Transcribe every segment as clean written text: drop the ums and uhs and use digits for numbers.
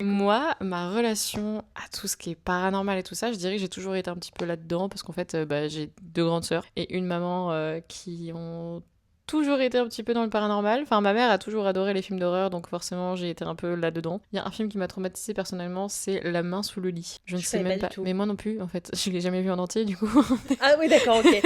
Moi, ma relation à tout ce qui est paranormal et tout ça, je dirais que j'ai toujours été un petit peu là-dedans parce qu'en fait, j'ai 2 grandes sœurs et une maman qui ont toujours été un petit peu dans le paranormal. Enfin, ma mère a toujours adoré les films d'horreur, donc forcément, j'ai été un peu là-dedans. Il y a un film qui m'a traumatisée personnellement, c'est La main sous le lit. Je ne sais connais même pas pas, du tout. mais moi non plus, en fait. Je l'ai jamais vu en entier, du coup. Ah oui, d'accord, ok.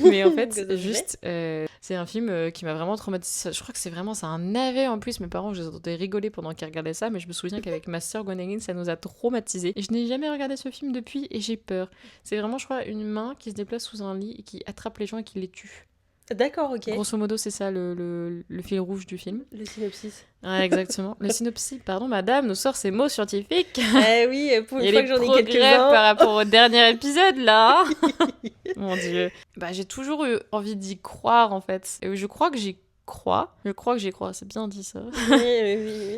Mais en Que fait, ça se fait. juste, c'est un film qui m'a vraiment traumatisée. Je crois que c'est un navet en plus. Mes parents, je les entendais rigoler pendant qu'ils regardaient ça, mais je me souviens qu'avec ma sœur Gwendoline, ça nous a traumatisés. Et je n'ai jamais regardé ce film depuis et j'ai peur. C'est vraiment, je crois, une main qui se déplace sous un lit et qui attrape les gens et qui les tue. D'accord, ok. Grosso modo, c'est ça le fil rouge du film. Le synopsis. Ouais, exactement. Le synopsis, pardon, madame, nous sort ces mots scientifiques. Eh oui, pour Il une y a fois des que j'en ai progrès quelques-uns. par rapport au dernier épisode, là. Mon Dieu. J'ai toujours eu envie d'y croire, en fait. Et je crois que j'y crois. Je crois que j'y crois, c'est bien dit ça. Oui.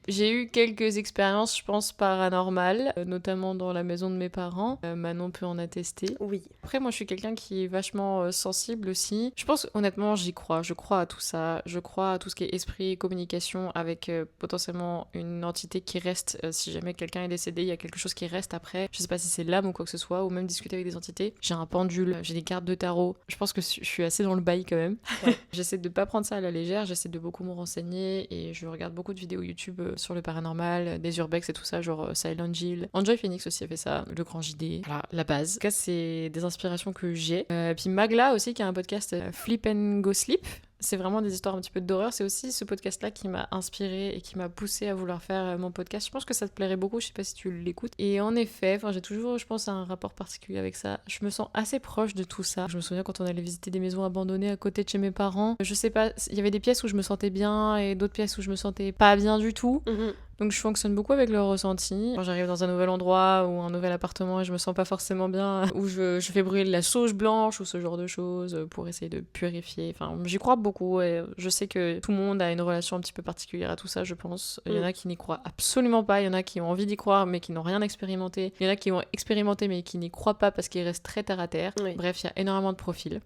J'ai eu quelques expériences, je pense, paranormales, notamment dans la maison de mes parents. Manon peut en attester. Oui. Après, moi, je suis quelqu'un qui est vachement sensible aussi. Je pense, honnêtement, j'y crois. Je crois à tout ça. Je crois à tout ce qui est esprit, communication, avec potentiellement une entité qui reste. Si jamais quelqu'un est décédé, il y a quelque chose qui reste après. Je sais pas si c'est l'âme ou quoi que ce soit, ou même discuter avec des entités. J'ai un pendule, j'ai des cartes de tarot. Je pense que je suis assez dans le bail quand même. Ouais. J'essaie de pas prendre ça à la légère. J'essaie de beaucoup me renseigner et je regarde beaucoup de vidéos YouTube sur le paranormal, des urbex et tout ça, genre Silent Hill. Enjoy Phoenix aussi a fait ça, le grand JD. Voilà, la base. En tout cas, c'est des inspirations que j'ai. Puis Magla aussi, qui a un podcast Flip and Go Sleep. C'est vraiment des histoires un petit peu d'horreur. C'est aussi ce podcast-là qui m'a inspiré et qui m'a poussé à vouloir faire mon podcast. Je pense que ça te plairait beaucoup. Je sais pas si tu l'écoutes. Et en effet, j'ai toujours, je pense, un rapport particulier avec ça. Je me sens assez proche de tout ça. Je me souviens quand on allait visiter des maisons abandonnées à côté de chez mes parents. Je sais pas, il y avait des pièces où je me sentais bien et d'autres pièces où je me sentais pas bien du tout. Donc je fonctionne beaucoup avec le ressenti. Quand j'arrive dans un nouvel endroit ou un nouvel appartement et je me sens pas forcément bien, ou je fais brûler de la sauge blanche ou ce genre de choses pour essayer de purifier. Enfin, j'y crois beaucoup et je sais que tout le monde a une relation un petit peu particulière à tout ça, je pense. Il y en a qui n'y croient absolument pas, il y en a qui ont envie d'y croire mais qui n'ont rien expérimenté. Il y en a qui ont expérimenté mais qui n'y croient pas parce qu'ils restent très terre à terre. Oui. Bref, il y a énormément de profils.